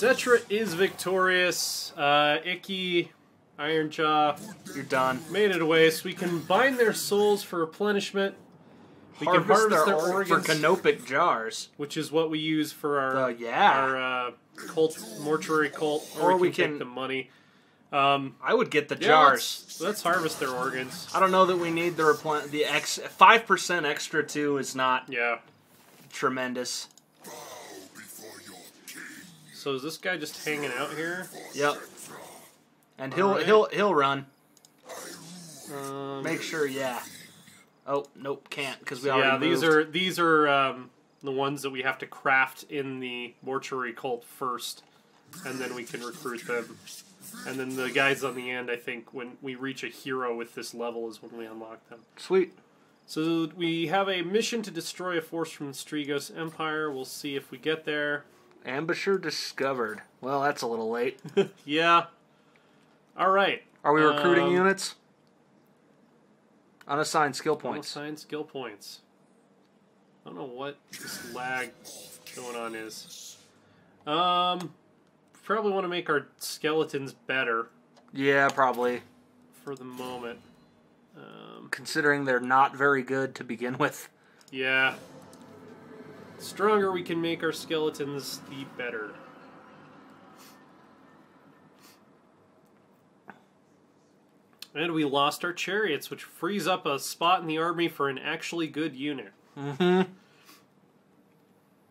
Cetra is victorious. Icky, Ironjaw, You're done. made it away, so we can bind their souls for replenishment. We can harvest their organs for canopic jars, which is what we use for our our cult, mortuary cult, or we can take the money. I would get the jars. Let's harvest their organs. I don't know that we need the 5% extra too is not tremendous. So is this guy just hanging out here? Yep. And he'll run. Make sure, Oh nope, can't because we already moved. these are the ones that we have to craft in the mortuary cult first, and then we can recruit them. And then the guys on the end, I think, when we reach a hero with this level, is when we unlock them. Sweet. So we have a mission to destroy a force from the Strigos Empire. We'll see if we get there. Ambusher discovered. Well, that's a little late. Yeah. All right. Are we recruiting units? Unassigned skill points. Unassigned skill points. I don't know what this lag going on is. Probably want to make our skeletons better. Yeah, probably. For the moment. Considering they're not very good to begin with. Yeah. The stronger we can make our skeletons, the better. And we lost our chariots, which frees up a spot in the army for an actually good unit. Mm-hmm.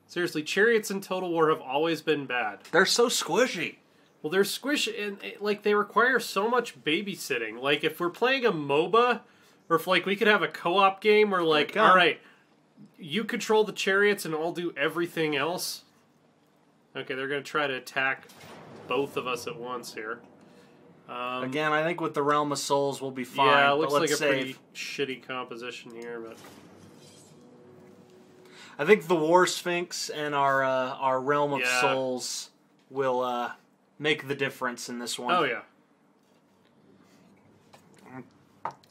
Seriously, chariots in Total War have always been bad. They're so squishy. Well, they're squishy, and like they require so much babysitting. Like if we're playing a MOBA, or if like we could have a co-op game where like, all right, you control the chariots and I'll do everything else. Okay, they're going to try to attack both of us at once here. Again, I think with the Realm of Souls we'll be fine. Yeah, it looks like a pretty shitty composition here, but I think the War Sphinx and our Realm of Souls will make the difference in this one. Oh yeah.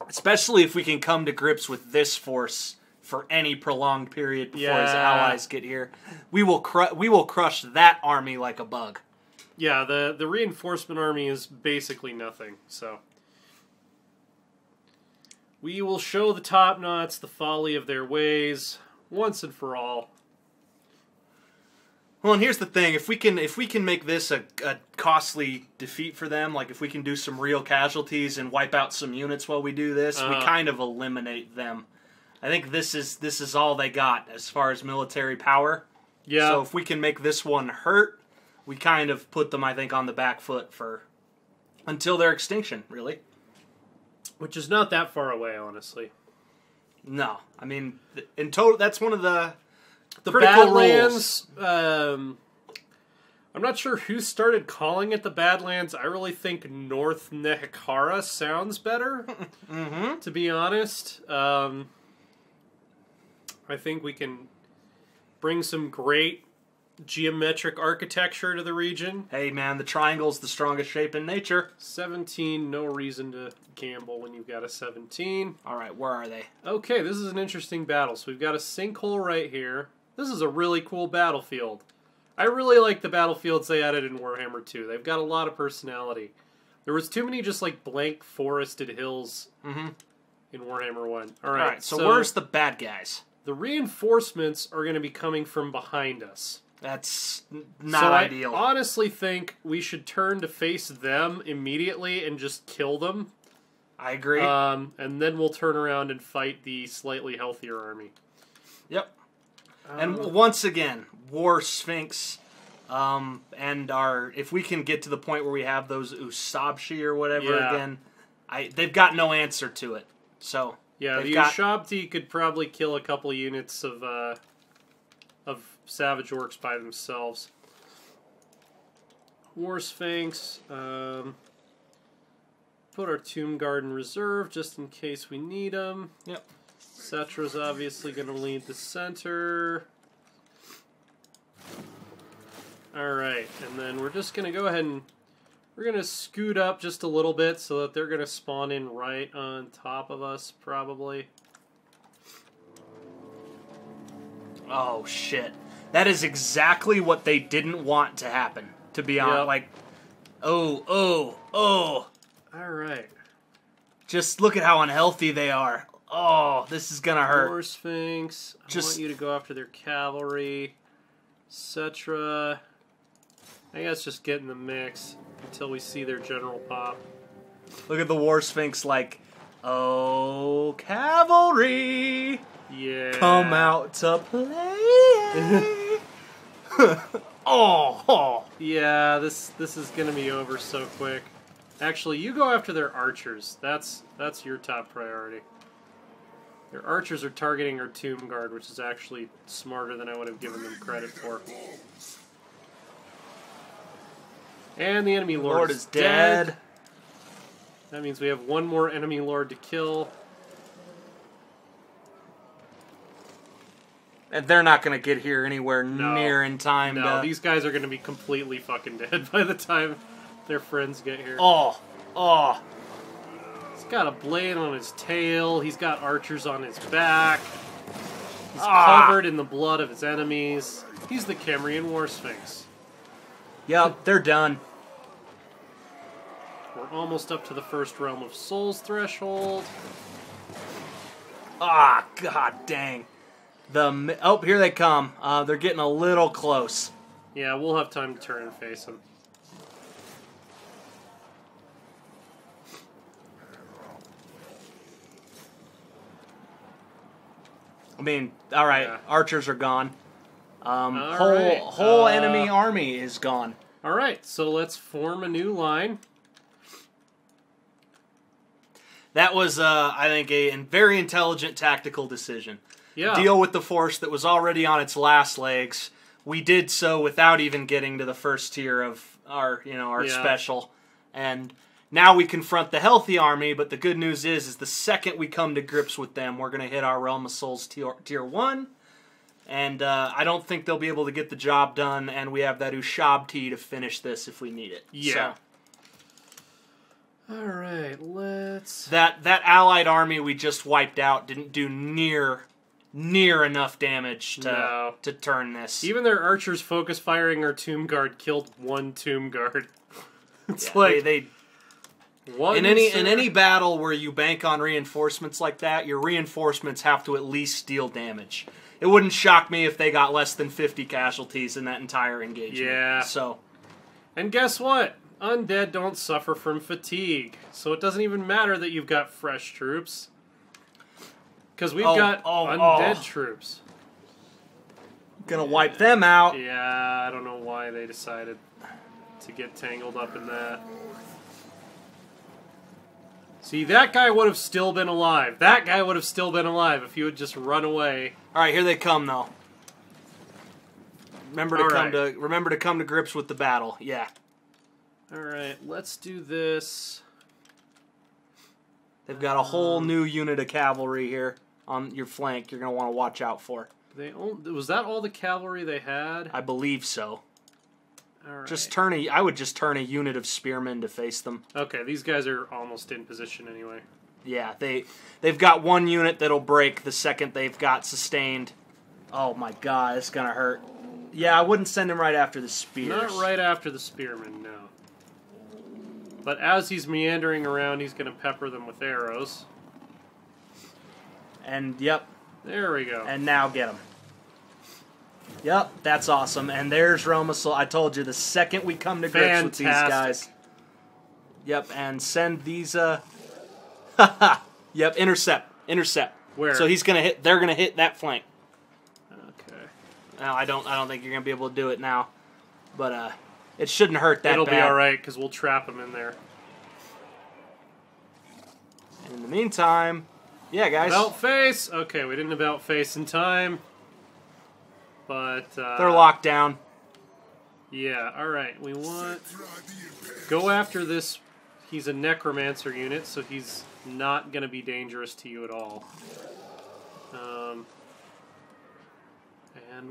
Especially if we can come to grips with this force for any prolonged period before his allies get here. We will crush that army like a bug. Yeah, the reinforcement army is basically nothing, so we will show the topknots the folly of their ways once and for all. Well, and here's the thing: if we can make this a costly defeat for them, like if we can do some real casualties and wipe out some units while we do this, we kind of eliminate them. I think this is all they got as far as military power. Yeah. So if we can make this one hurt, we kind of put them, I think, on the back foot for until their extinction, really. Which is not that far away, honestly. No, I mean, in total, that's one of the Badlands. I'm not sure who started calling it the Badlands. I really think North Nehekara sounds better. To be honest, I think we can bring some great geometric architecture to the region. Hey man, the triangle's the strongest shape in nature. 17, no reason to gamble when you've got a 17. Alright, where are they? Okay, this is an interesting battle. So we've got a sinkhole right here. This is a really cool battlefield. I really like the battlefields they added in Warhammer 2. They've got a lot of personality. There was too many just like blank forested hills in Warhammer 1. Alright, so where's the bad guys? The reinforcements are going to be coming from behind us. That's not ideal. I honestly think we should turn to face them immediately and just kill them. I agree. And then we'll turn around and fight the slightly healthier army. Yep. And once again, War Sphinx, and if we can get to the point where we have those Ushabti or whatever again, they've got no answer to it. So yeah, the Ushabti could probably kill a couple units of Savage Orcs by themselves. War Sphinx. Put our Tomb Guard in reserve just in case we need them. Yep. Cetra's obviously going to lead the center. Alright, and then we're just going to go ahead and we're going to scoot up just a little bit so that they're going to spawn in right on top of us, probably. Oh, shit. That is exactly what they didn't want to happen. to be honest. Like, oh. Alright. Just look at how unhealthy they are. Oh, this is gonna hurt. War Sphinx. I want you to go after their cavalry, etc. I guess just get in the mix until we see their general pop. Look at the War Sphinx like, oh, cavalry! Yeah. Come out to play! oh! Yeah, this is gonna be over so quick. Actually, you go after their archers. That's your top priority. Their archers are targeting our Tomb Guard, which is actually smarter than I would have given them credit for. And the enemy lord is dead. That means we have one more enemy lord to kill. And they're not going to get here anywhere near in time. No, these guys are going to be completely fucking dead by the time their friends get here. Oh. He's got a blade on his tail. He's got archers on his back. He's covered in the blood of his enemies. He's the Cambrian War Sphinx. Yep, they're done. We're almost up to the first Realm of Souls threshold. God dang. Here they come. They're getting a little close. Yeah, we'll have time to turn and face them. I mean, alright, yeah. Archers are gone. Whole enemy army is gone. Alright, so let's form a new line. That was, I think, a very intelligent tactical decision. Yeah. Deal with the force that was already on its last legs. We did so without even getting to the first tier of our special. And now we confront the healthy army, but the good news is the second we come to grips with them, we're going to hit our Realm of Souls tier 1. And I don't think they'll be able to get the job done, and we have that Ushabti to finish this if we need it. Yeah. So. Alright, let's... That allied army we just wiped out didn't do near enough damage to turn this. Even their archers focus firing our Tomb Guard killed one Tomb Guard. It's in any battle where you bank on reinforcements like that, your reinforcements have to at least deal damage. It wouldn't shock me if they got less than 50 casualties in that entire engagement. Yeah. So, and guess what? Undead don't suffer from fatigue, so it doesn't even matter that you've got fresh troops. Because we've got undead troops. Gonna wipe them out. Yeah, I don't know why they decided to get tangled up in that. See, that guy would have still been alive. That guy would have still been alive if you had just run away. Alright, here they come, though. Remember to come to grips with the battle. Yeah. Alright, let's do this. They've got a whole new unit of cavalry here on your flank you're going to want to watch out for. Was that all the cavalry they had? I believe so. All right. I would just turn a unit of spearmen to face them. Okay, these guys are almost in position anyway. Yeah, they've got one unit that'll break the second they've got sustained. Oh my god, it's gonna hurt. Yeah, I wouldn't send him right after the spears. Not right after the spearmen, no. But as he's meandering around, he's gonna pepper them with arrows. And yep. There we go. And now get him. Yep, that's awesome. And there's Realm of Souls. I told you, the second we come to grips with these guys. Yep, and send these, Yep, intercept. Where? So they're gonna hit that flank. Okay. Now, I don't think you're gonna be able to do it now. But, it shouldn't hurt that bad. It'll be alright, because we'll trap them in there. And in the meantime, yeah, guys. About face! Okay, we didn't about face in time. But, they're locked down. Yeah, alright. We want... Go after this. He's a necromancer unit, so he's not going to be dangerous to you at all. And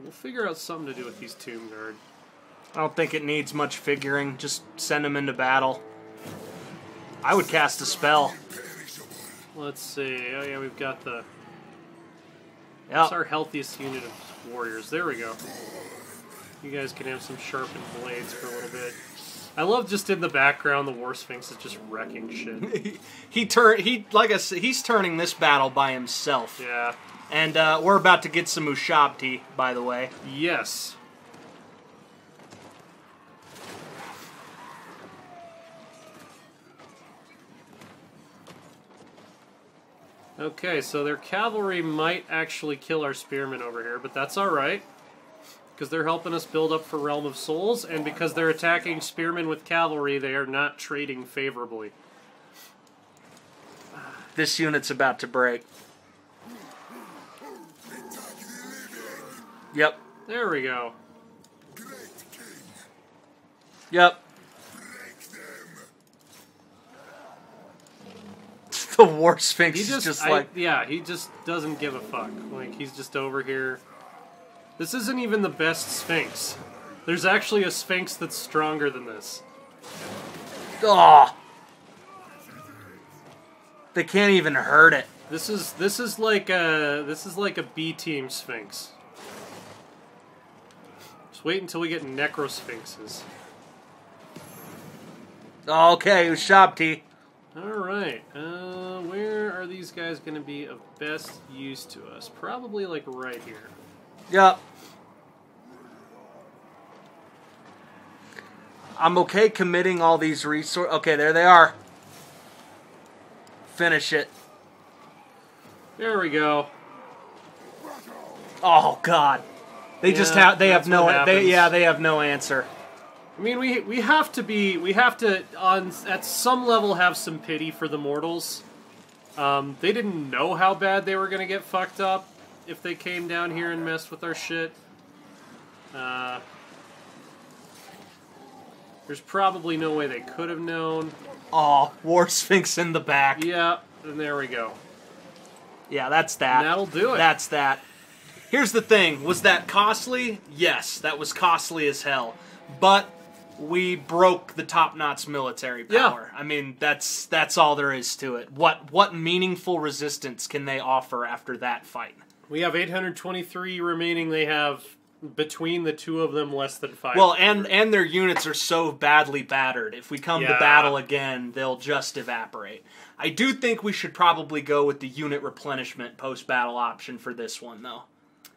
we'll figure out something to do with these Tomb Guard. I don't think it needs much figuring. Just send them into battle. I would cast a spell. Let's see. Oh, yeah, we've got the... Yep. It's our healthiest unit of warriors. There we go. You guys can have some sharpened blades for a little bit. I love just in the background the War Sphinx is just wrecking shit. Like I said, he's turning this battle by himself. Yeah. And we're about to get some Ushabti, by the way. Yes. Okay, so their cavalry might actually kill our spearmen over here, but that's alright. Because they're helping us build up for Realm of Souls, and because they're attacking spearmen with cavalry, they are not trading favorably. This unit's about to break. Yep. There we go. Yep. The War Sphinx is just like... Yeah, he just doesn't give a fuck. Like, he's just over here. This isn't even the best Sphinx. There's actually a Sphinx that's stronger than this. Oh. They can't even hurt it. This is like a B team Sphinx. Just wait until we get Necro Sphinxes. Okay, Ushabti. Alright, where are these guys going to be of best use to us? Probably, like, right here. Yep. I'm okay committing all these resources. Okay, there they are. Finish it. There we go. Oh, God. They just have, they have no, they have no answer. I mean, we have to at some level have some pity for the mortals. They didn't know how bad they were going to get fucked up if they came down here and messed with our shit. There's probably no way they could have known. Oh, War Sphinx in the back. Yeah, and there we go. Yeah, that's that. And that'll do it. That's that. Here's the thing. Was that costly? Yes, that was costly as hell. But we broke the topknots military power. Yeah. I mean, that's all there is to it. What meaningful resistance can they offer after that fight? We have 823 remaining. They have, between the two of them, less than 500. Well, and their units are so badly battered. If we come to battle again, they'll just evaporate. I do think we should probably go with the unit replenishment post-battle option for this one, though.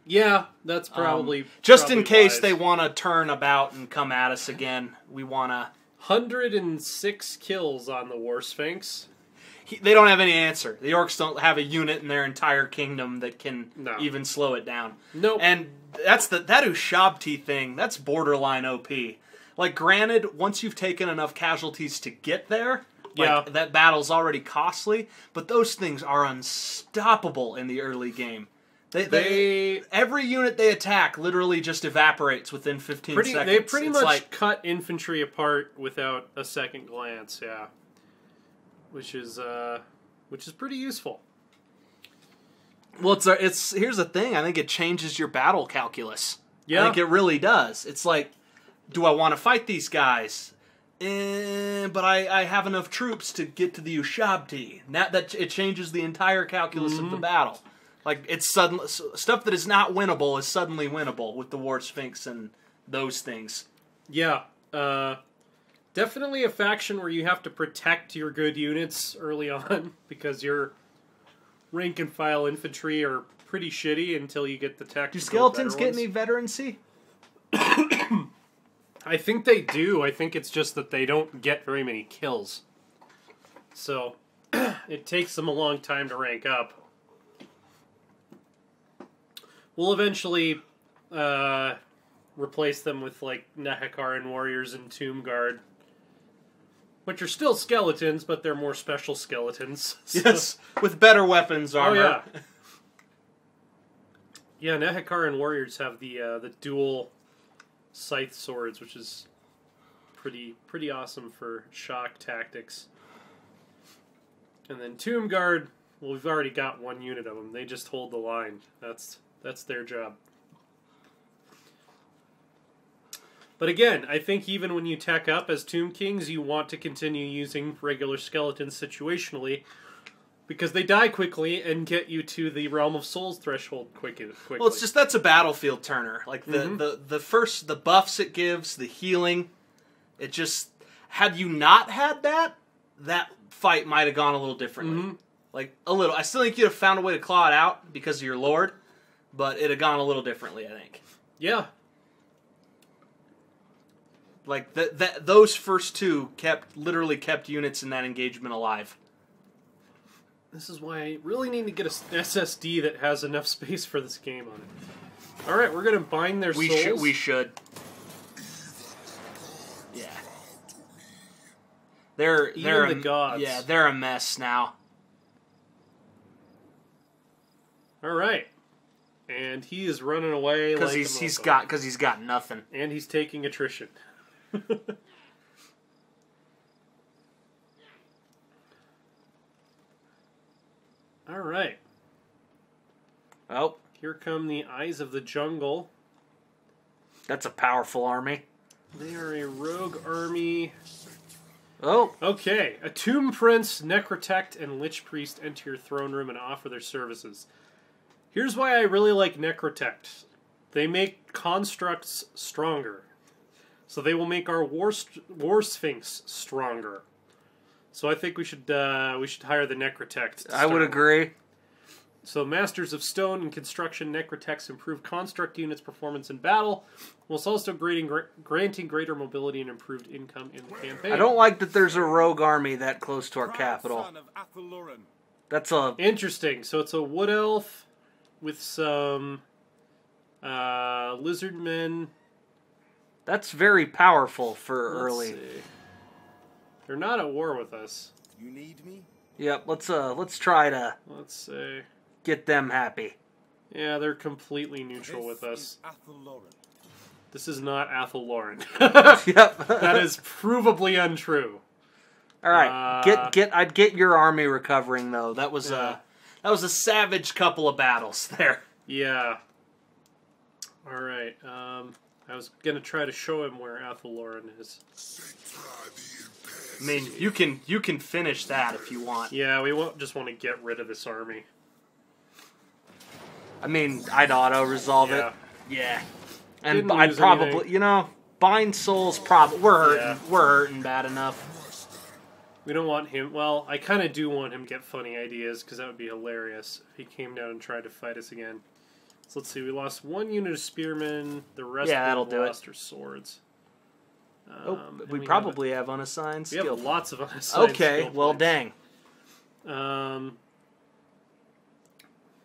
Yeah, that's probably just probably in case wise. They want to turn about and come at us again. We want to 106 kills on the War Sphinx. They don't have any answer. The orcs don't have a unit in their entire kingdom that can even slow it down. Nope. And that's that Ushabti thing. That's borderline OP. Like, granted, once you've taken enough casualties to get there, that battle's already costly. But those things are unstoppable in the early game. Every unit they attack literally just evaporates within 15 seconds. They pretty much cut infantry apart without a second glance, yeah. Which is pretty useful. Well, here's the thing. I think it changes your battle calculus. Yeah. I think it really does. It's like, do I want to fight these guys? But I have enough troops to get to the Ushabti. That it changes the entire calculus of the battle. Like, it's suddenly stuff that is not winnable is suddenly winnable with the War Sphinx and those things. Yeah, definitely a faction where you have to protect your good units early on because your rank and file infantry are pretty shitty until you get the tech. Do skeletons get any veterancy? I think they do. I think it's just that they don't get very many kills, so it takes them a long time to rank up. We'll eventually replace them with, like, Nehekaran warriors and Tomb Guard, which are still skeletons, but they're more special skeletons. So. Yes, with better weapons armor. Oh, yeah. Yeah, Nehekaran warriors have the dual scythe swords, which is pretty awesome for shock tactics. And then Tomb Guard, well, we've already got one unit of them. They just hold the line. That's their job. But again, I think even when you tech up as Tomb Kings, you want to continue using regular skeletons situationally, Because they die quickly and get you to the Realm of Souls threshold quickly. Well, it's just that's a battlefield turner. Like the buffs it gives, the healing. It just had you not had that fight might have gone a little differently. Like a little. I still think you'd have found a way to claw it out because of your lord, but it'd have gone a little differently, I think. Yeah. Like those first two literally kept units in that engagement alive. This is why I really need to get an SSD that has enough space for this game on it. All right, we're gonna bind their souls. We should. Yeah. They're the gods. Yeah, they're a mess now. All right, and he is running away because he's got nothing, and he's taking attrition. All right. Well, here come the Eyes of the Jungle. That's a powerful army. They are a rogue army. Oh. Okay. A Tomb Prince, Necrotect, and Lich Priest enter your throne room and offer their services. Here's why I really like Necrotect. They make constructs stronger. So they will make our War Sphinx stronger. So I think we should hire the Necrotect. I would agree. So Masters of Stone and Construction Necrotects improve construct units' performance in battle, whilst also granting greater mobility and improved income in the campaign. I don't like that there's a rogue army that close to our capital. That's interesting. So it's a wood elf with some lizard men. That's very powerful for early. See. They're not at war with us. You need me? Yep, let's try to see. Get them happy. Yeah, they're completely neutral with us. This is not Athelloren. Yep. That is provably untrue. All right. I'd get your army recovering though. That was a savage couple of battles there. Yeah. All right. I was gonna try to show him where Athelloren is. I mean, you can finish that if you want. Yeah, we won't just want to get rid of this army. I mean, I'd auto-resolve it. Yeah. And I'd probably, bind souls, we're hurting bad enough. We don't want him, well, I kind of do want him to get funny ideas, because that would be hilarious if he came down and tried to fight us again. So let's see, we lost one unit of spearmen, the rest of them lost their swords. We probably have unassigned skill. We have lots of unassigned skill. Okay, well, dang.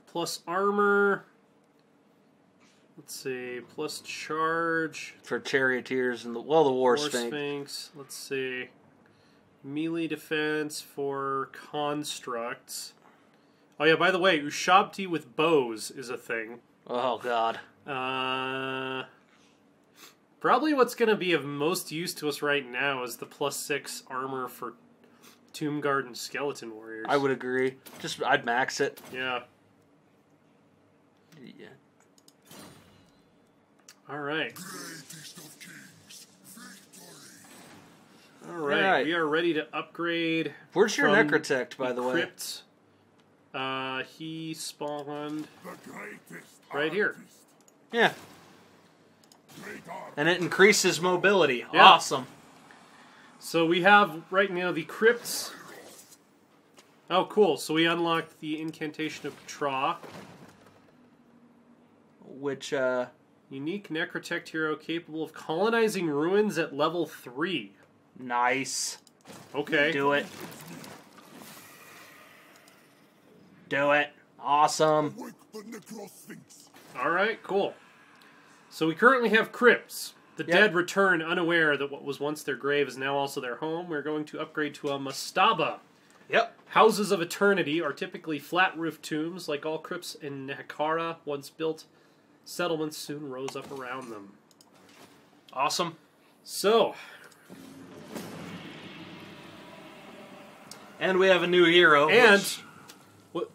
Plus armor. Let's see. Plus charge. For charioteers and the War Sphinx. Let's see. Melee defense for constructs. Oh yeah, by the way, Ushabti with bows is a thing. Oh god. Probably what's going to be of most use to us right now is the +6 armor for Tomb Guard and Skeleton Warriors. I would agree. I'd max it. Yeah. Yeah. All right. All right. We are ready to upgrade. Where's your Necrotect, by the way? Crypt. He spawned right here. Yeah. And it increases mobility. Yeah. Awesome. So we have right now the crypts. Oh, cool. So we unlocked the incantation of Tra. Which, unique Necrotect hero capable of colonizing ruins at level 3. Nice. Okay. Do it. Do it. Awesome. Alright, cool. So we currently have crypts. The dead return unaware that what was once their grave is now also their home. We're going to upgrade to a mastaba. Yep. Houses of Eternity are typically flat-roofed tombs. Like all crypts in Nehekara, once built, settlements soon rose up around them. Awesome. So. And we have a new hero. And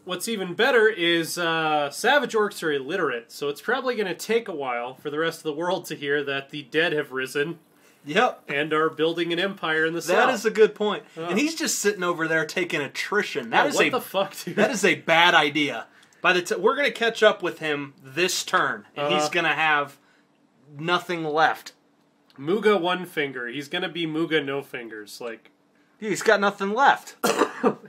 what's even better is Savage Orcs are illiterate, so it's probably going to take a while for the rest of the world to hear that the dead have risen. Yep. And are building an empire in the south. That is a good point. And he's just sitting over there taking attrition. That is what the fuck, dude? That is a bad idea. By the we're going to catch up with him this turn, and he's going to have nothing left. Muga one finger. He's going to be Muga no fingers. Like, he's got nothing left.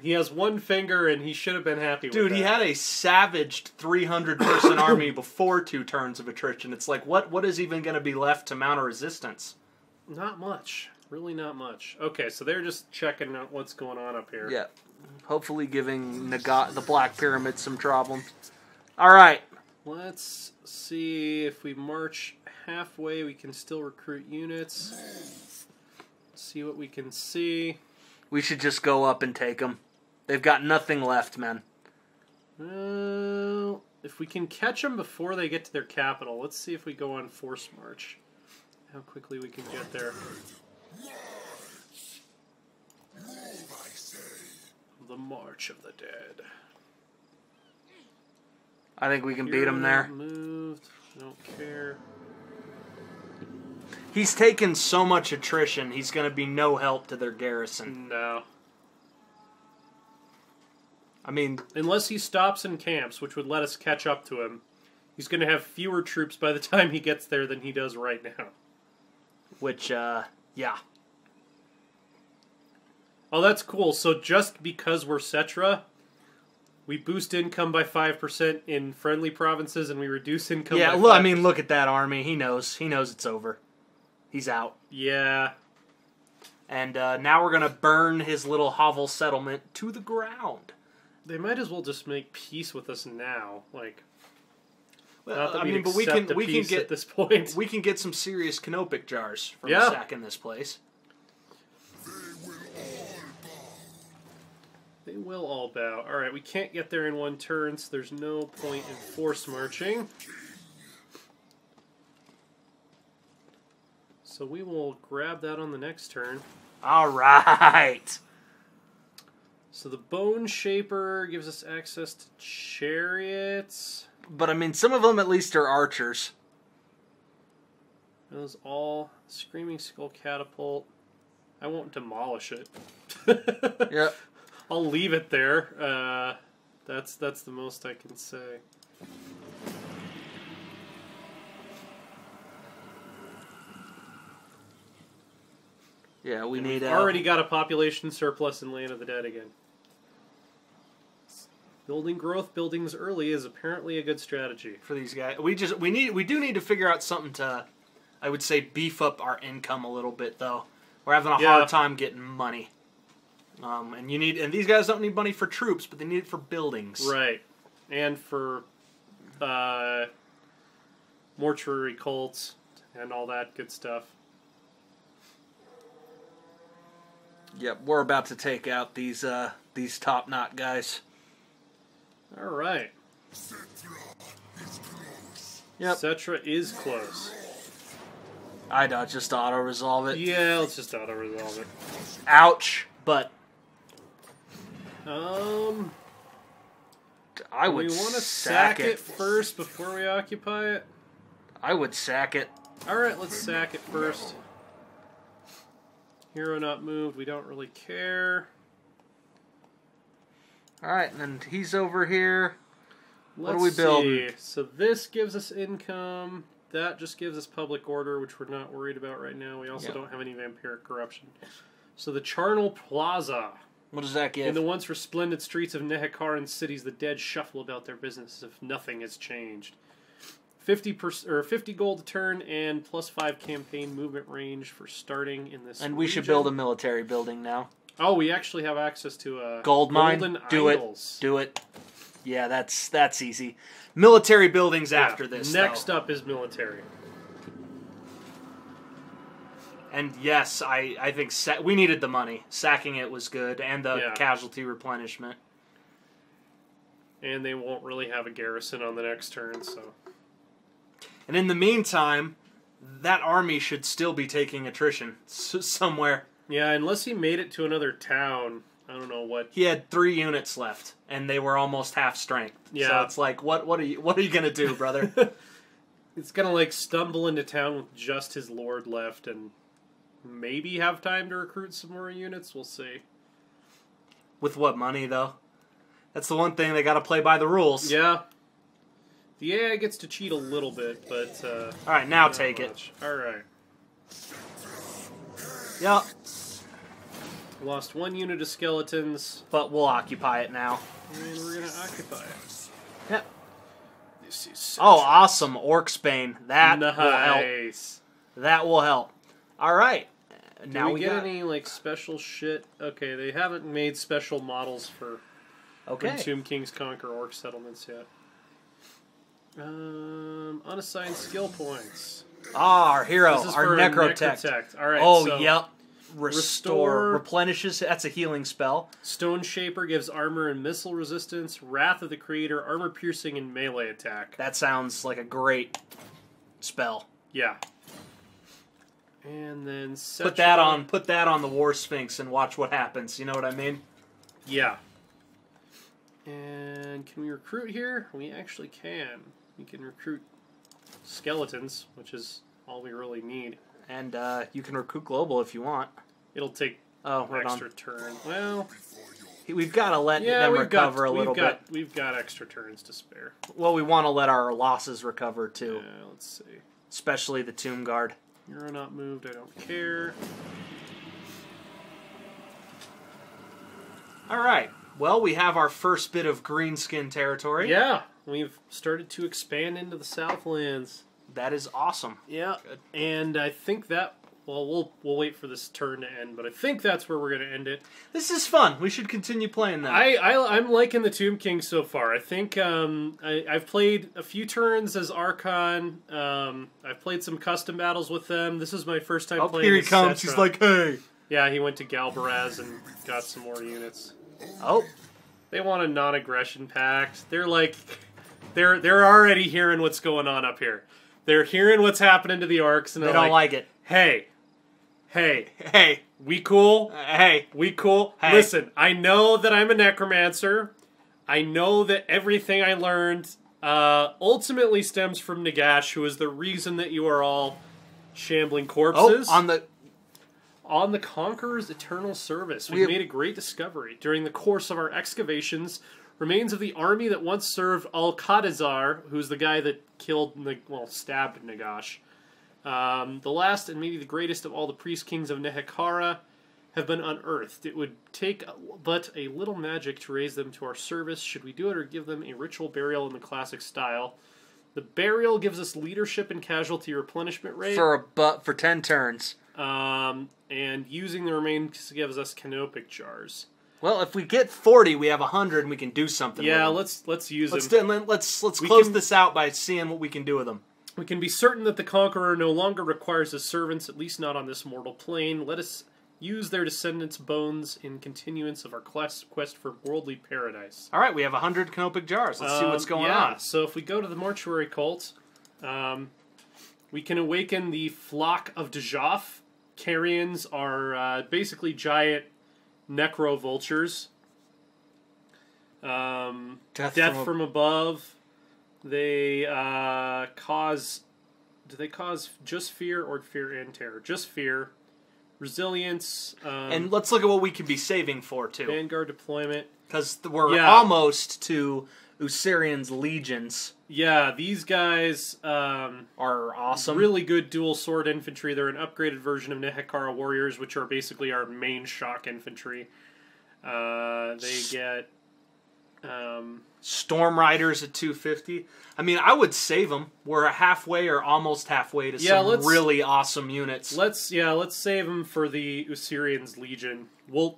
He has one finger, and he should have been happy with that. Dude, he had a savaged 300-person army before 2 turns of attrition. It's like, what is even going to be left to mount a resistance? Not much. Really not much. Okay, so they're just checking out what's going on up here. Yeah. Hopefully giving the Black Pyramid some problems. Alright. Let's see if we march halfway, we can still recruit units. See what we can see. We should just go up and take them. They've got nothing left, man. Well, if we can catch them before they get to their capital, let's see if we go on force march. How quickly we can get there. The March of the Dead. I think we can beat him there. Moved. Don't care. He's taken so much attrition, he's going to be no help to their garrison. No. I mean... Unless he stops and camps, which would let us catch up to him, he's going to have fewer troops by the time he gets there than he does right now. Which, yeah. Oh, that's cool. So just because we're Cetra, we boost income by 5% in friendly provinces, and we reduce income by 5%. Yeah, I mean, look at that army. He knows. He knows it's over. He's out. Yeah. And now we're going to burn his little hovel settlement to the ground. They might as well just make peace with us now. Like, well, not that I we'd mean, but we accept can peace get at this point. We can get some serious canopic jars from sacking this place. They will all bow. Alright, we can't get there in 1 turn, so there's no point in force marching. So we will grab that on the next turn. Alright! So the Bone Shaper gives us access to chariots. But I mean, some of them at least are archers. Those all. Screaming Skull Catapult. I won't demolish it. Yep. I'll leave it there. That's the most I can say. Yeah, we need... already got a population surplus in Land of the Dead again. Building growth buildings early is apparently a good strategy for these guys. We do need to figure out something to, I would say, beef up our income a little bit, though. We're having a hard time getting money. And these guys don't need money for troops, but they need it for buildings. Right. And for mortuary cults and all that good stuff. Yep, we're about to take out these top-knot guys. All right. Yep. Cetra is close. I don't just auto-resolve it. Yeah, let's just auto-resolve it. Ouch, but... I would we want to sack it first before we occupy it? I would sack it. Alright, let's sack it first. Hero not moved, we don't really care. Alright, and he's over here. What do we build? See. So this gives us income. That just gives us public order, which we're not worried about right now. We also don't have any vampiric corruption. So the Charnel Plaza. What does that give? In the once resplendent streets of Nehekaran cities, the dead shuffle about their business as if nothing has changed. 50 gold a turn and +5 campaign movement range for starting in this. And we should build a military building now. Oh, we actually have access to a gold mine. Golden Do idols. it. Do it. Yeah, that's easy. Military buildings after this. Next up is military. And yes, I think we needed the money. Sacking it was good, and the casualty replenishment. And they won't really have a garrison on the next turn, so. And in the meantime, that army should still be taking attrition somewhere. Yeah, unless he made it to another town. I don't know what. He had 3 units left, and they were almost half strength. Yeah. So it's like, what are you gonna do, brother? It's gonna like stumble into town with just his lord left, and maybe have time to recruit some more units. We'll see. With what money, though? That's the one thing they got to play by the rules. Yeah. The AI gets to cheat a little bit, but... all right, now take much. All right. Yep. Lost 1 unit of skeletons. But we'll occupy it now. And we're going to occupy it. Yep. This is awesome. Orcsbane. That nice. will help. That will help. All right. Now we get any, like, special shit? Okay, they haven't made special models for when Tomb Kings conquer orc settlements yet. Unassigned skill points. Our hero, our Necrotect. All right. Oh, yep. Restore. Replenishes. That's a healing spell. Stone Shaper gives armor and missile resistance. Wrath of the Creator, armor piercing, and melee attack. That sounds like a great spell. Yeah. And then put that on the War Sphinx and watch what happens. You know what I mean? Yeah. And can we recruit here? We actually can. We can recruit skeletons, which is all we really need. And you can recruit global if you want. It'll take extra turn. Well, we've got to let them recover a little bit. We've got extra turns to spare. Well, we want to let our losses recover too. Yeah, let's see. Especially the Tomb Guard. You're not moved. I don't care. All right. Well, we have our first bit of greenskin territory. Yeah, we've started to expand into the Southlands. That is awesome. Yeah, good. And I think that... Well, we'll wait for this turn to end, but I think that's where we're going to end it. This is fun. We should continue playing that. I'm liking the Tomb King so far. I think I've played a few turns as Archon. I've played some custom battles with them. This is my first time playing. Here he comes. He's like, hey. Yeah, he went to Galbaraz and got some more units. Oh. They want a non-aggression pact. They're like... They're already hearing what's going on up here. They're hearing what's happening to the orcs, and they don't like it. Hey, we cool? We cool? Hey. Listen, I know that I'm a necromancer. I know that everything I learned ultimately stems from Nagash, who is the reason that you are all shambling corpses. Oh, on the Conqueror's Eternal Service, we've made a great discovery. During the course of our excavations, remains of the army that once served Al-Qadazar, who's the guy that stabbed Nagash. The last and maybe the greatest of all the priest kings of Nehekara have been unearthed. It would take but a little magic to raise them to our service. Should we do it or give them a ritual burial in the classic style? The burial gives us leadership and casualty replenishment rate. For 10 turns. And using the remains gives us canopic jars. Well, if we get 40, we have 100, and we can do something with them. let's use them. Let's close this out by seeing what we can do with them. We can be certain that the Conqueror no longer requires his servants, at least not on this mortal plane. Let us use their descendants' bones in continuance of our quest for worldly paradise. All right, we have 100 canopic jars. Let's see what's going on. So if we go to the Mortuary cult, we can awaken the Flock of Dejaf. Carrions are basically giant necro vultures. Death from above. They cause... Do they cause just fear or fear and terror? Just fear. Resilience. And let's look at what we can be saving for, too. Vanguard deployment. Because we're almost to Usurian's legions. Yeah, these guys are awesome. Really good dual sword infantry. They're an upgraded version of Nehekara warriors, which are basically our main shock infantry. They get... Storm Riders at 250. I mean, I would save them. We're halfway or almost halfway to some really awesome units. Let's save them for the Usurian's Legion. We'll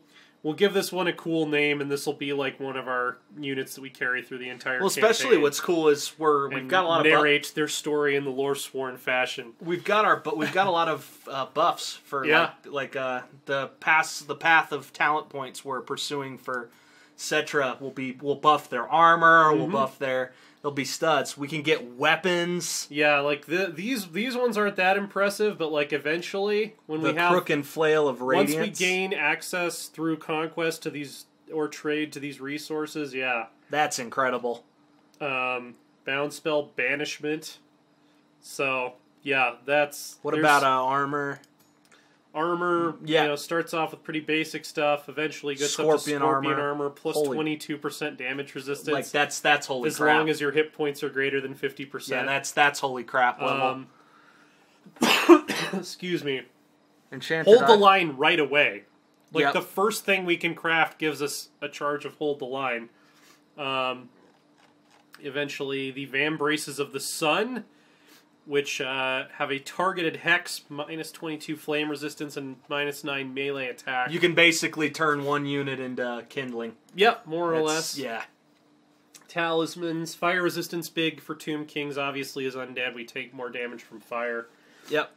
give this one a cool name, and this will be like one of our units that we carry through the entire campaign. Especially what's cool is we've got a lot of narrate their story in the Loresworn fashion. We've got a lot of buffs for the path of talent points we're pursuing for Cetra. We'll buff their armor. We'll buff they'll be studs. We can get weapons. Yeah, like these ones aren't that impressive, but like eventually when we have crook and flail of radiance, once we gain access through conquest to these or trade to these resources, that's incredible. Bound spell banishment. So that's what about armor? armor. Yeah. You know, starts off with pretty basic stuff. Eventually gets up to Scorpion armor plus Holy. 22% damage resistance. Like that's holy as crap. long as your hit points are greater than 50%. Yeah, that's holy crap level. Excuse me. Enchanted Hold the Eye. line right away. Like, Yep. the first thing we can craft gives us a charge of hold the line. Eventually, the Vambraces of the Sun, which have a targeted hex, minus 22 flame resistance, and minus 9 melee attack. You can basically turn one unit into kindling. Yep, more or less. Yeah. Talismans, fire resistance big for Tomb Kings, obviously, as undead. We take more damage from fire. Yep.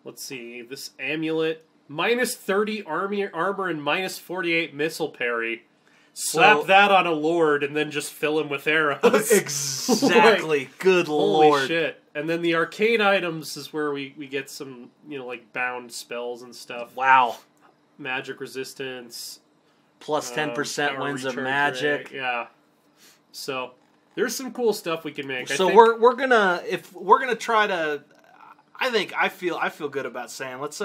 Let's see, this amulet, minus 30 armor and minus 48 missile parry. Slap that on a lord and then just fill him with arrows. Exactly. Like, good holy lord. shit. And then the arcane items is where we get some, you know, like bound spells and stuff. Wow. Magic resistance. Plus 10% power winds of recharge magic. rate. Yeah. So there's some cool stuff we can make. So I think we're gonna try to. I feel good about saying let's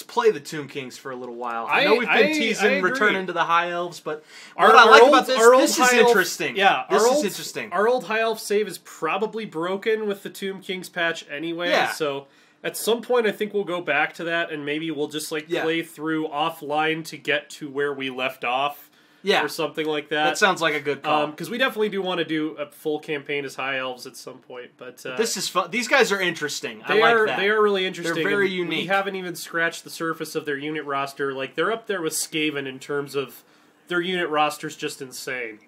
play the Tomb Kings for a little while. I know we've been teasing returning to the High Elves, but what I like about this is interesting. Yeah, this is interesting. Our old High Elf save is probably broken with the Tomb Kings patch anyway. Yeah. So at some point, I think we'll go back to that, and maybe we'll just play through offline to get to where we left off. Yeah. Or something like that. That sounds like a good call. Because we definitely do want to do a full campaign as High Elves at some point. But this is fun. These guys are interesting. They I like that. They are really interesting. They're very unique. We haven't even scratched the surface of their unit roster. Like, they're up there with Skaven in terms of their unit roster's just insane.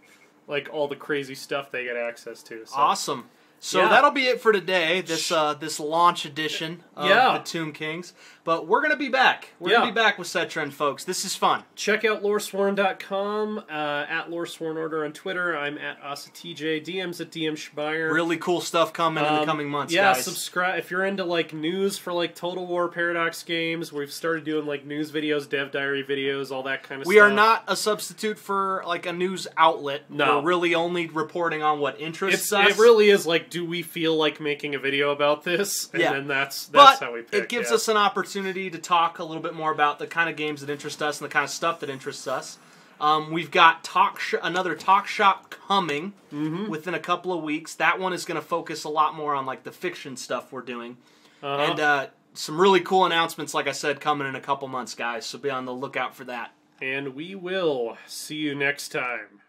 Like, all the crazy stuff they get access to. So. Awesome. So that'll be it for today, this launch edition of the Tomb Kings. But we're going to be back. We're going to be back with Set Trend, folks. This is fun. Check out Loresworn.com, at Loresworn Order on Twitter. I'm at AsaTJ. DM's at DM Schmeier. Really cool stuff coming in the coming months, guys. Yeah, subscribe. If you're into, like, news for, like, Total War Paradox games, we've started doing, like, news videos, dev diary videos, all that kind of stuff. We are not a substitute for, like, a news outlet. No. We're really only reporting on what interests us. It really is, like, do we feel like making a video about this? And then that's how we pick. It gives us an opportunity to talk a little bit more about the kind of games that interest us and the kind of stuff that interests us. We've got another talk shop coming within a couple of weeks. That one is going to focus a lot more on like the fiction stuff we're doing. And some really cool announcements, like I said, coming in a couple months, guys. So be on the lookout for that. And we will see you next time.